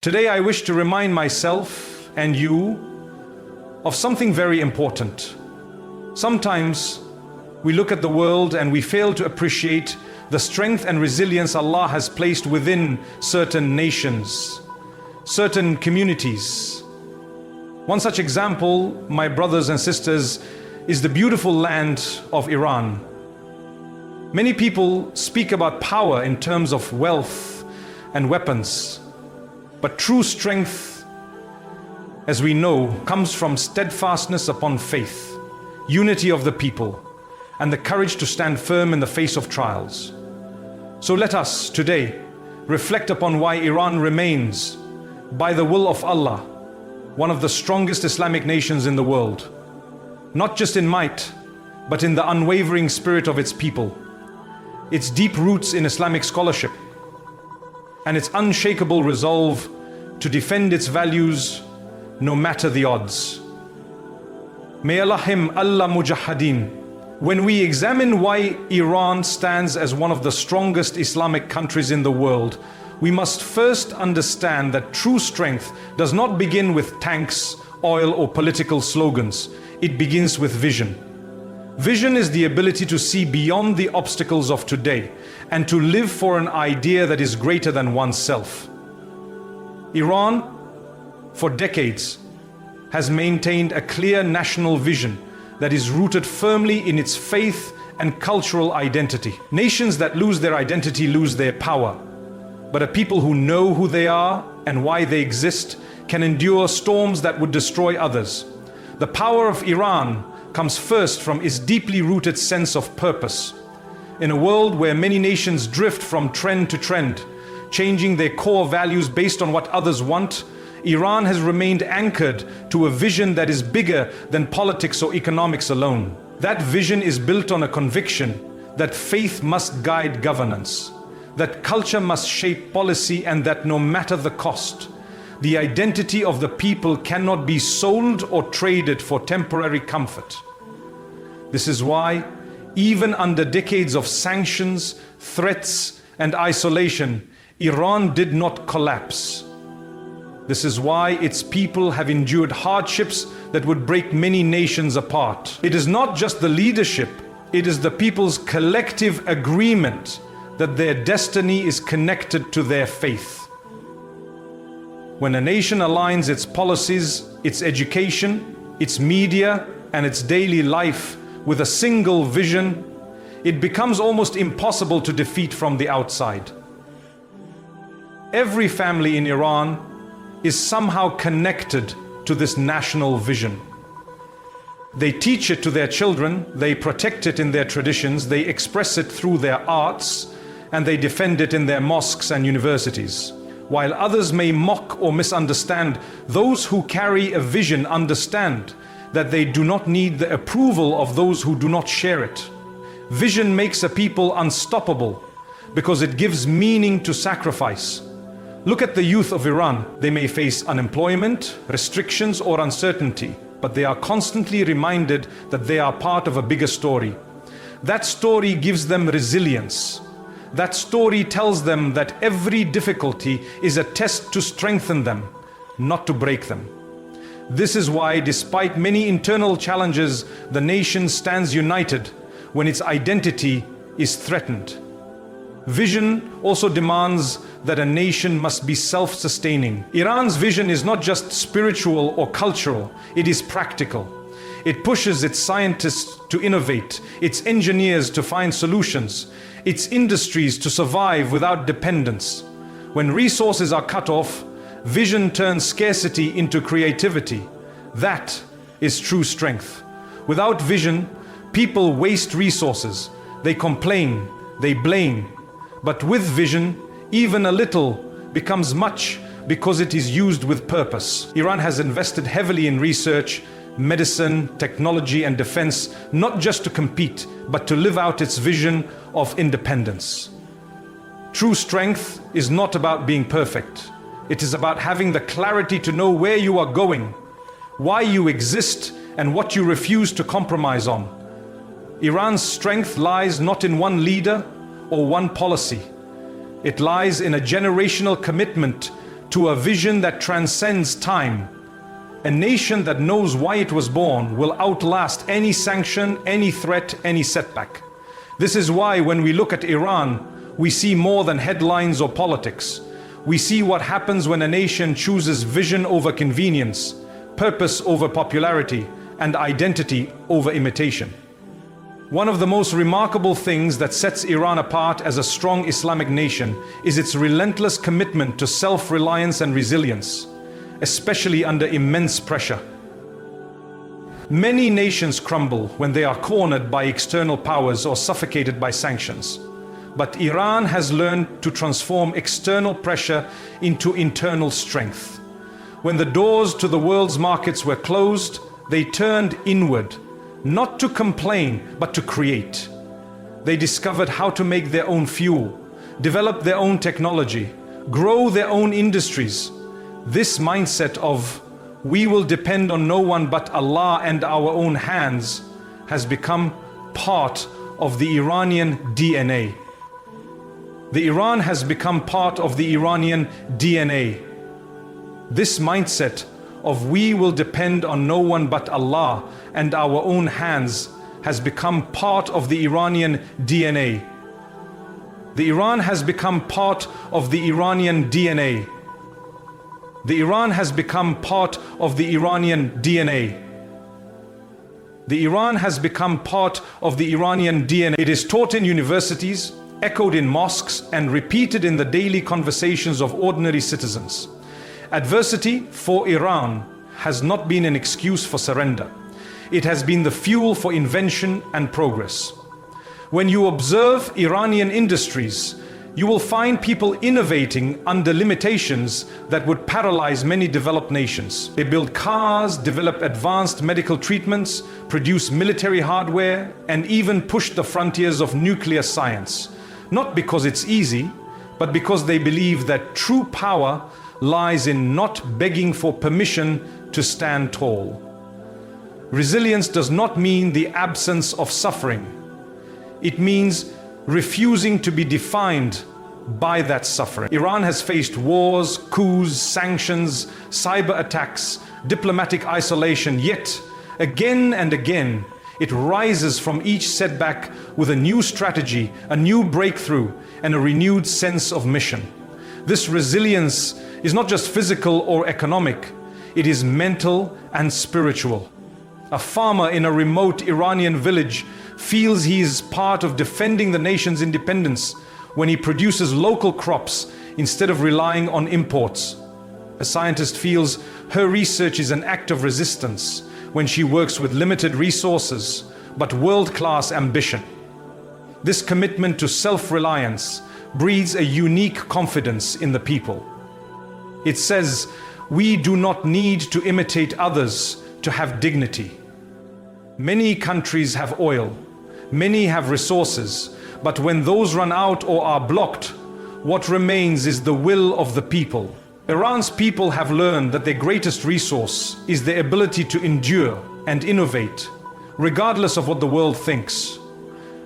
Today I wish to remind myself and you of something very important. Sometimes we look at the world and we fail to appreciate the strength and resilience Allah has placed within certain nations, certain communities. One such example, my brothers and sisters, is the beautiful land of Iran. Many people speak about power in terms of wealth and weapons, but true strength, as we know, comes from steadfastness upon faith, unity of the people, and the courage to stand firm in the face of trials. So let us today reflect upon why Iran remains, by the will of Allah, one of the strongest Islamic nations in the world, not just in might, but in the unwavering spirit of its people, its deep roots in Islamic scholarship, and its unshakable resolve to defend its values no matter the odds. May Allah Mujahideen. When we examine why Iran stands as one of the strongest Islamic countries in the world, we must first understand that true strength does not begin with tanks, oil, or political slogans. It begins with vision. Vision is the ability to see beyond the obstacles of today and to live for an idea that is greater than oneself. Iran, for decades, has maintained a clear national vision that is rooted firmly in its faith and cultural identity. Nations that lose their identity lose their power, but a people who know who they are and why they exist can endure storms that would destroy others. The power of Iran comes first from its deeply rooted sense of purpose. In a world where many nations drift from trend to trend, changing their core values based on what others want, Iran has remained anchored to a vision that is bigger than politics or economics alone. That vision is built on a conviction that faith must guide governance, that culture must shape policy, and that no matter the cost, the identity of the people cannot be sold or traded for temporary comfort. This is why, even under decades of sanctions, threats, and isolation, Iran did not collapse. This is why its people have endured hardships that would break many nations apart. It is not just the leadership, it is the people's collective agreement that their destiny is connected to their faith. When a nation aligns its policies, its education, its media, and its daily life with a single vision, it becomes almost impossible to defeat from the outside. Every family in Iran is somehow connected to this national vision. They teach it to their children, they protect it in their traditions, they express it through their arts, and they defend it in their mosques and universities. While others may mock or misunderstand, those who carry a vision understand that they do not need the approval of those who do not share it. Vision makes a people unstoppable because it gives meaning to sacrifice. Look at the youth of Iran. They may face unemployment, restrictions, or uncertainty, but they are constantly reminded that they are part of a bigger story. That story gives them resilience. That story tells them that every difficulty is a test to strengthen them, not to break them. This is why, despite many internal challenges, the nation stands united when its identity is threatened. Vision also demands that a nation must be self-sustaining. Iran's vision is not just spiritual or cultural, it is practical. It pushes its scientists to innovate, its engineers to find solutions, its industries to survive without dependence. When resources are cut off, vision turns scarcity into creativity. That is true strength. Without vision, people waste resources. They complain, they blame. But with vision, even a little becomes much because it is used with purpose. Iran has invested heavily in research, medicine, technology, and defense, not just to compete, but to live out its vision of independence. True strength is not about being perfect. It is about having the clarity to know where you are going, why you exist, and what you refuse to compromise on. Iran's strength lies not in one leader or one policy. It lies in a generational commitment to a vision that transcends time. A nation that knows why it was born will outlast any sanction, any threat, any setback. This is why when we look at Iran, we see more than headlines or politics. We see what happens when a nation chooses vision over convenience, purpose over popularity, and identity over imitation. One of the most remarkable things that sets Iran apart as a strong Islamic nation is its relentless commitment to self-reliance and resilience, especially under immense pressure. Many nations crumble when they are cornered by external powers or suffocated by sanctions. But Iran has learned to transform external pressure into internal strength. When the doors to the world's markets were closed, they turned inward, not to complain, but to create. They discovered how to make their own fuel, develop their own technology, grow their own industries. This mindset of "we will depend on no one but Allah and our own hands" has become part of the Iranian DNA. The Iran has become part of the Iranian DNA. This mindset of "we will depend on no one but Allah and our own hands" has become part of the Iranian DNA. The Iran has become part of the Iranian DNA. The Iran has become part of the Iranian DNA. The Iran has become part of the Iranian DNA. It is taught in universities, echoed in mosques, and repeated in the daily conversations of ordinary citizens. Adversity for Iran has not been an excuse for surrender. It has been the fuel for invention and progress. When you observe Iranian industries, you will find people innovating under limitations that would paralyze many developed nations. They build cars, develop advanced medical treatments, produce military hardware, and even push the frontiers of nuclear science. Not because it's easy, but because they believe that true power lies in not begging for permission to stand tall. Resilience does not mean the absence of suffering. It means refusing to be defined by that suffering. Iran has faced wars, coups, sanctions, cyber attacks, diplomatic isolation, yet again and again it rises from each setback with a new strategy, a new breakthrough, and a renewed sense of mission. This resilience is not just physical or economic, it is mental and spiritual. A farmer in a remote Iranian village feels he is part of defending the nation's independence when he produces local crops instead of relying on imports. A scientist feels her research is an act of resistance when she works with limited resources but world-class ambition. This commitment to self-reliance breeds a unique confidence in the people. It says, "We do not need to imitate others to have dignity." Many countries have oil, many have resources, but when those run out or are blocked, what remains is the will of the people. Iran's people have learned that their greatest resource is their ability to endure and innovate, regardless of what the world thinks.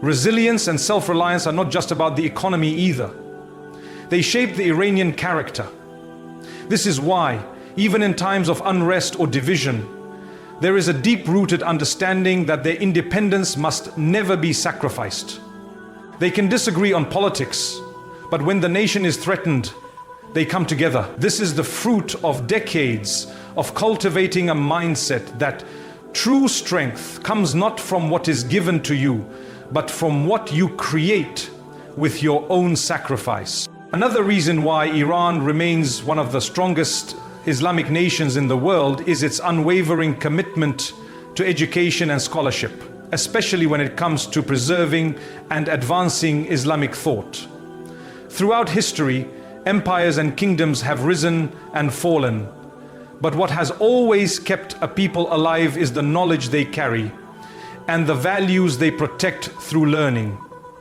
Resilience and self-reliance are not just about the economy either. They shape the Iranian character. This is why, even in times of unrest or division, there is a deep-rooted understanding that their independence must never be sacrificed. They can disagree on politics, but when the nation is threatened, they come together. This is the fruit of decades of cultivating a mindset that true strength comes not from what is given to you, but from what you create with your own sacrifice. Another reason why Iran remains one of the strongest Islamic nations in the world is its unwavering commitment to education and scholarship, especially when it comes to preserving and advancing Islamic thought. Throughout history, empires and kingdoms have risen and fallen, but what has always kept a people alive is the knowledge they carry and the values they protect through learning.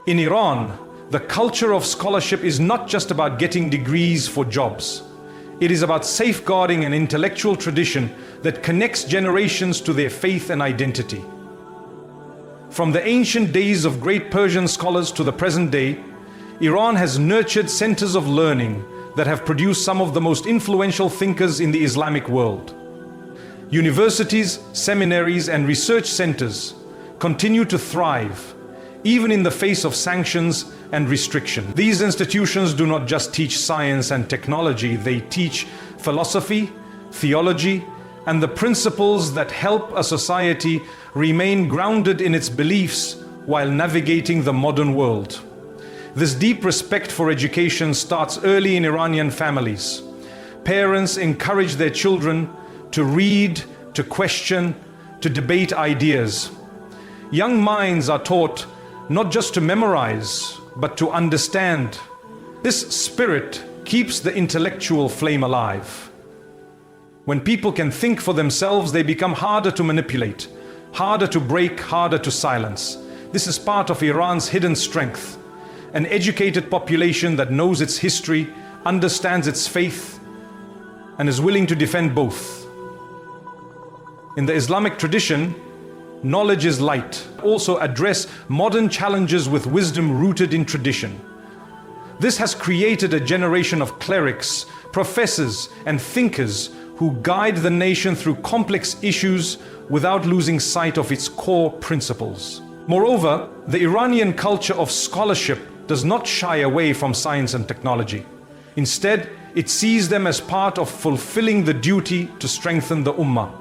In Iran, the culture of scholarship is not just about getting degrees for jobs. It is about safeguarding an intellectual tradition that connects generations to their faith and identity. From the ancient days of great Persian scholars to the present day, Iran has nurtured centers of learning that have produced some of the most influential thinkers in the Islamic world. Universities, seminaries, and research centers continue to thrive, even in the face of sanctions and restriction. These institutions do not just teach science and technology, they teach philosophy, theology, and the principles that help a society remain grounded in its beliefs while navigating the modern world. This deep respect for education starts early in Iranian families. Parents encourage their children to read, to question, to debate ideas. Young minds are taught not just to memorize, but to understand. This spirit keeps the intellectual flame alive. When people can think for themselves, they become harder to manipulate, harder to break, harder to silence. This is part of Iran's hidden strength. An educated population that knows its history, understands its faith, and is willing to defend both. In the Islamic tradition, knowledge is light. Also address modern challenges with wisdom rooted in tradition. This has created a generation of clerics, professors, and thinkers who guide the nation through complex issues without losing sight of its core principles. Moreover, the Iranian culture of scholarship does not shy away from science and technology. Instead, it sees them as part of fulfilling the duty to strengthen the Ummah.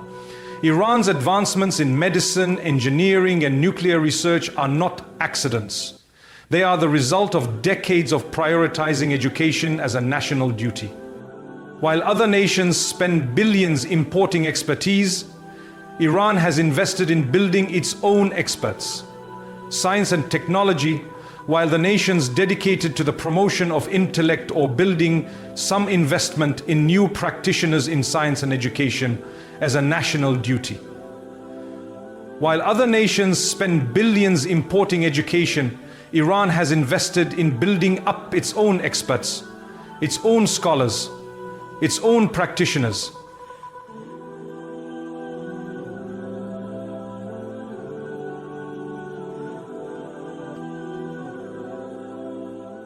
Iran's advancements in medicine, engineering, and nuclear research are not accidents. They are the result of decades of prioritizing education as a national duty. While other nations spend billions importing expertise, Iran has invested in building its own experts. Science and technology, while the nations dedicated to the promotion of intellect or building some investment in new practitioners in science and education as a national duty. While other nations spend billions importing education, Iran has invested in building up its own experts, its own scholars, its own practitioners.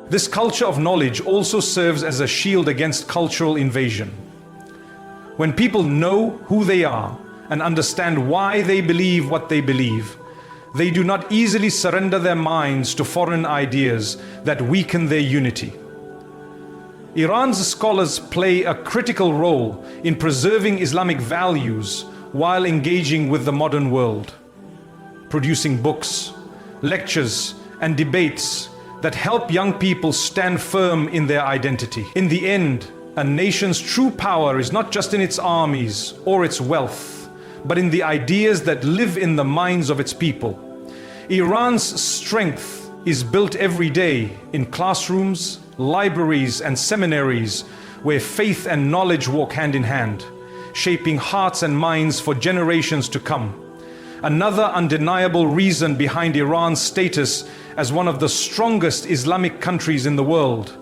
This culture of knowledge also serves as a shield against cultural invasion. When people know who they are and understand why they believe what they believe, they do not easily surrender their minds to foreign ideas that weaken their unity. Iran's scholars play a critical role in preserving Islamic values while engaging with the modern world, producing books, lectures, and debates that help young people stand firm in their identity. In the end, a nation's true power is not just in its armies or its wealth, but in the ideas that live in the minds of its people. Iran's strength is built every day in classrooms, libraries, and seminaries where faith and knowledge walk hand in hand, shaping hearts and minds for generations to come. Another undeniable reason behind Iran's status as one of the strongest Islamic countries in the world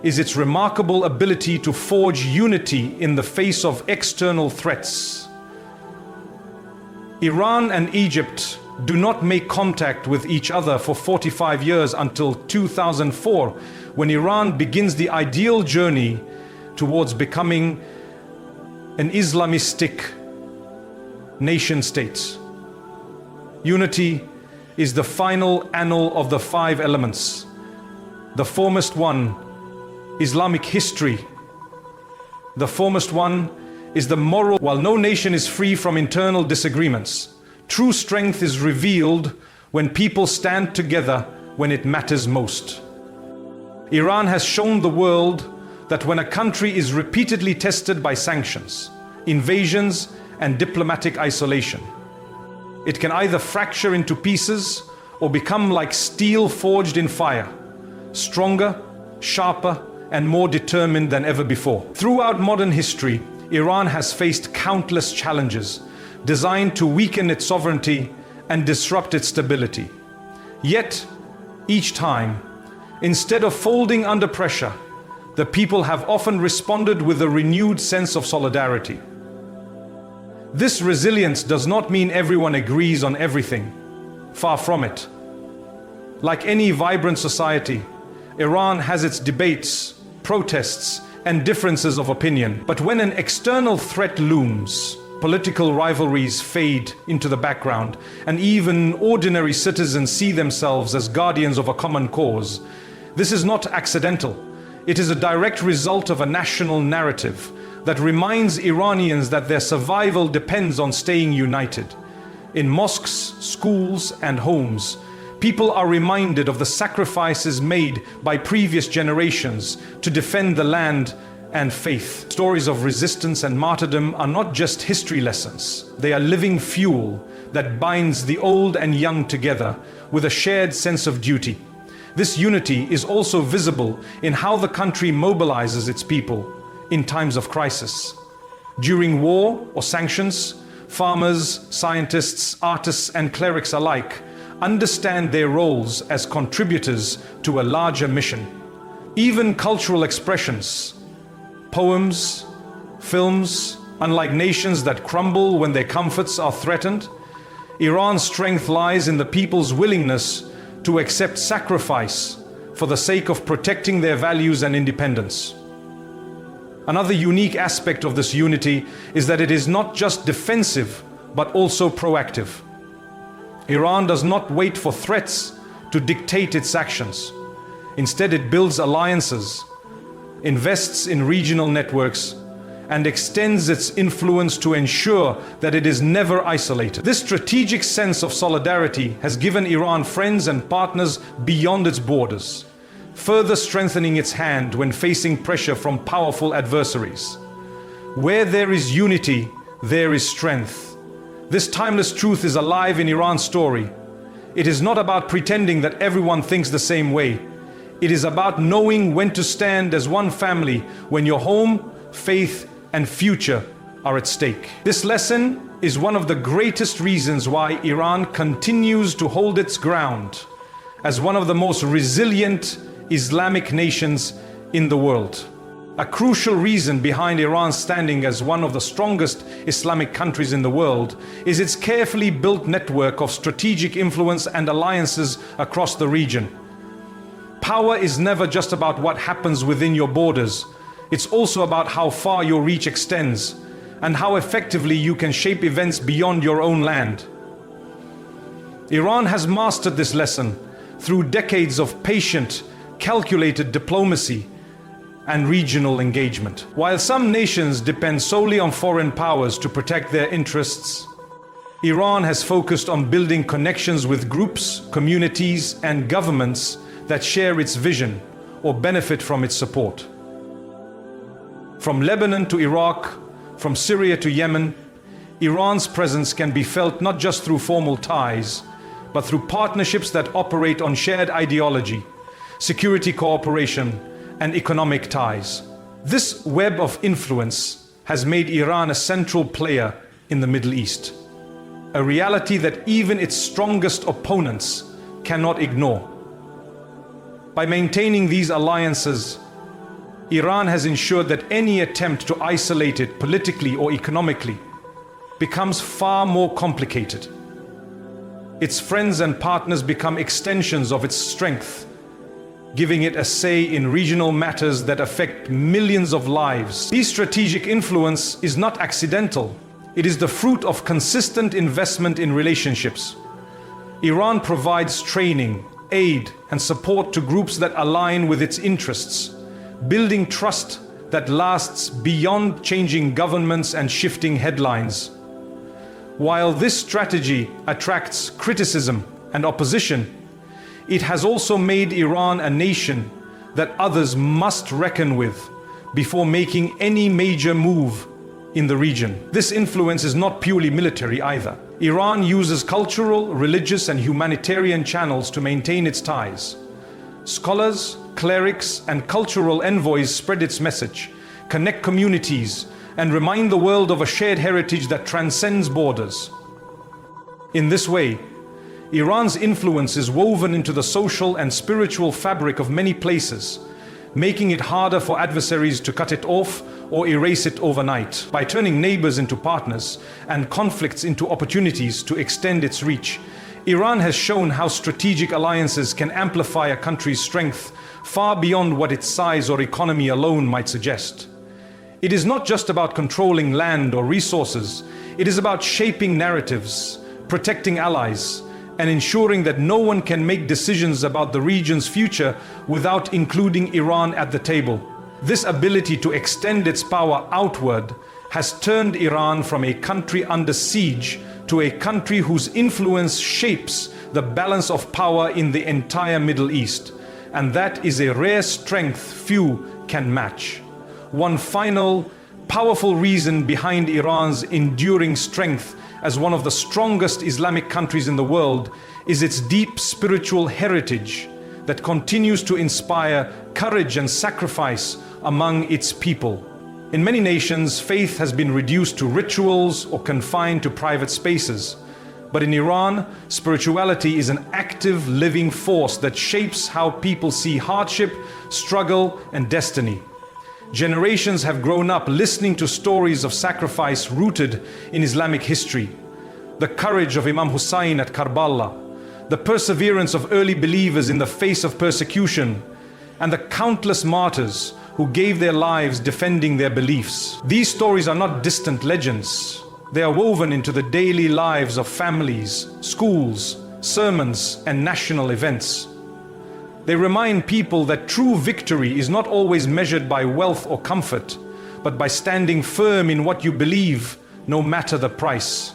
is its remarkable ability to forge unity in the face of external threats. Iran and Egypt do not make contact with each other for 45 years until 2004, when Iran begins the ideal journey towards becoming an Islamistic nation state. Unity is the final annal of the 5 elements. The foremost one, Islamic history. The foremost one is the moral. While no nation is free from internal disagreements, true strength is revealed when people stand together when it matters most. Iran has shown the world that when a country is repeatedly tested by sanctions, invasions, and diplomatic isolation, it can either fracture into pieces or become like steel forged in fire, stronger, sharper, and more determined than ever before. Throughout modern history, Iran has faced countless challenges designed to weaken its sovereignty and disrupt its stability. Yet, each time, instead of folding under pressure, the people have often responded with a renewed sense of solidarity. This resilience does not mean everyone agrees on everything. Far from it. Like any vibrant society, Iran has its debates, protests, and differences of opinion. But when an external threat looms, political rivalries fade into the background, and even ordinary citizens see themselves as guardians of a common cause. This is not accidental. It is a direct result of a national narrative that reminds Iranians that their survival depends on staying united. In mosques, schools, and homes, people are reminded of the sacrifices made by previous generations to defend the land and faith. Stories of resistance and martyrdom are not just history lessons. They are living fuel that binds the old and young together with a shared sense of duty. This unity is also visible in how the country mobilizes its people in times of crisis. During war or sanctions, farmers, scientists, artists, and clerics alike understand their roles as contributors to a larger mission. Even cultural expressions, poems, films, unlike nations that crumble when their comforts are threatened, Iran's strength lies in the people's willingness to accept sacrifice for the sake of protecting their values and independence. Another unique aspect of this unity is that it is not just defensive, but also proactive. Iran does not wait for threats to dictate its actions. Instead, it builds alliances, invests in regional networks, and extends its influence to ensure that it is never isolated. This strategic sense of solidarity has given Iran friends and partners beyond its borders, further strengthening its hand when facing pressure from powerful adversaries. Where there is unity, there is strength. This timeless truth is alive in Iran's story. It is not about pretending that everyone thinks the same way. It is about knowing when to stand as one family when your home, faith, and future are at stake. This lesson is one of the greatest reasons why Iran continues to hold its ground as one of the most resilient Islamic nations in the world. A crucial reason behind Iran's standing as one of the strongest Islamic countries in the world is its carefully built network of strategic influence and alliances across the region. Power is never just about what happens within your borders. It's also about how far your reach extends and how effectively you can shape events beyond your own land. Iran has mastered this lesson through decades of patient, calculated diplomacy and regional engagement. While some nations depend solely on foreign powers to protect their interests, Iran has focused on building connections with groups, communities, and governments that share its vision or benefit from its support. From Lebanon to Iraq, from Syria to Yemen, Iran's presence can be felt not just through formal ties, but through partnerships that operate on shared ideology, security cooperation, and economic ties. This web of influence has made Iran a central player in the Middle East, a reality that even its strongest opponents cannot ignore. By maintaining these alliances, Iran has ensured that any attempt to isolate it politically or economically becomes far more complicated. Its friends and partners become extensions of its strength, giving it a say in regional matters that affect millions of lives. This strategic influence is not accidental. It is the fruit of consistent investment in relationships. Iran provides training, aid, and support to groups that align with its interests, building trust that lasts beyond changing governments and shifting headlines. While this strategy attracts criticism and opposition, it has also made Iran a nation that others must reckon with before making any major move in the region. This influence is not purely military either. Iran uses cultural, religious, and humanitarian channels to maintain its ties. Scholars, clerics, and cultural envoys spread its message, connect communities, and remind the world of a shared heritage that transcends borders. In this way, Iran's influence is woven into the social and spiritual fabric of many places, making it harder for adversaries to cut it off or erase it overnight. By turning neighbors into partners and conflicts into opportunities to extend its reach, Iran has shown how strategic alliances can amplify a country's strength far beyond what its size or economy alone might suggest. It is not just about controlling land or resources, it is about shaping narratives, protecting allies, and ensuring that no one can make decisions about the region's future without including Iran at the table. This ability to extend its power outward has turned Iran from a country under siege to a country whose influence shapes the balance of power in the entire Middle East. And that is a rare strength few can match. One final, powerful reason behind Iran's enduring strength as one of the strongest Islamic countries in the world is its deep spiritual heritage that continues to inspire courage and sacrifice among its people. In many nations, faith has been reduced to rituals or confined to private spaces. But in Iran, spirituality is an active, living force that shapes how people see hardship, struggle, and destiny. Generations have grown up listening to stories of sacrifice rooted in Islamic history. The courage of Imam Hussein at Karbala, the perseverance of early believers in the face of persecution, and the countless martyrs who gave their lives defending their beliefs. These stories are not distant legends. They are woven into the daily lives of families, schools, sermons, and national events. They remind people that true victory is not always measured by wealth or comfort, but by standing firm in what you believe, no matter the price.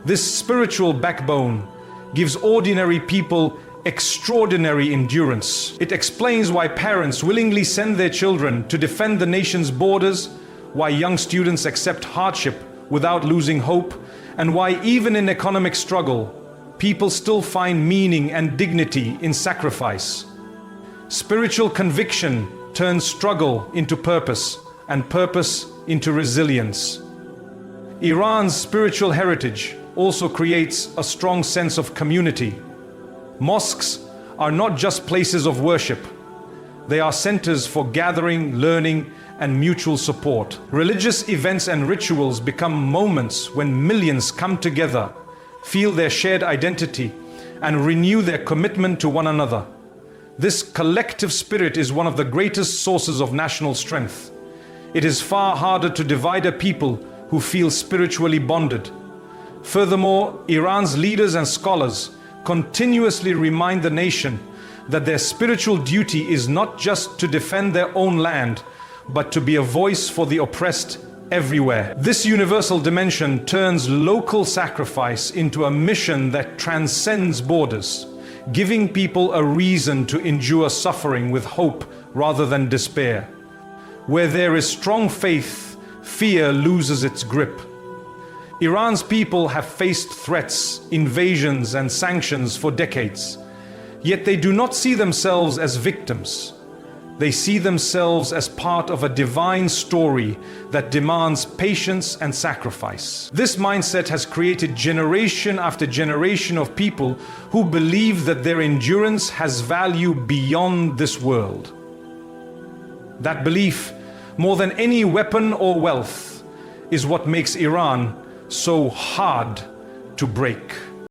This spiritual backbone gives ordinary people extraordinary endurance. It explains why parents willingly send their children to defend the nation's borders, why young students accept hardship without losing hope, and why even in economic struggle, people still find meaning and dignity in sacrifice. Spiritual conviction turns struggle into purpose, and purpose into resilience. Iran's spiritual heritage also creates a strong sense of community. Mosques are not just places of worship. They are centers for gathering, learning, and mutual support. Religious events and rituals become moments when millions come together, feel their shared identity, and renew their commitment to one another. This collective spirit is one of the greatest sources of national strength. It is far harder to divide a people who feel spiritually bonded. Furthermore, Iran's leaders and scholars continuously remind the nation that their spiritual duty is not just to defend their own land, but to be a voice for the oppressed everywhere. This universal dimension turns local sacrifice into a mission that transcends borders, giving people a reason to endure suffering with hope rather than despair. Where there is strong faith, fear loses its grip. Iran's people have faced threats, invasions, and sanctions for decades, yet they do not see themselves as victims. They see themselves as part of a divine story that demands patience and sacrifice. This mindset has created generation after generation of people who believe that their endurance has value beyond this world. That belief, more than any weapon or wealth, is what makes Iran so hard to break.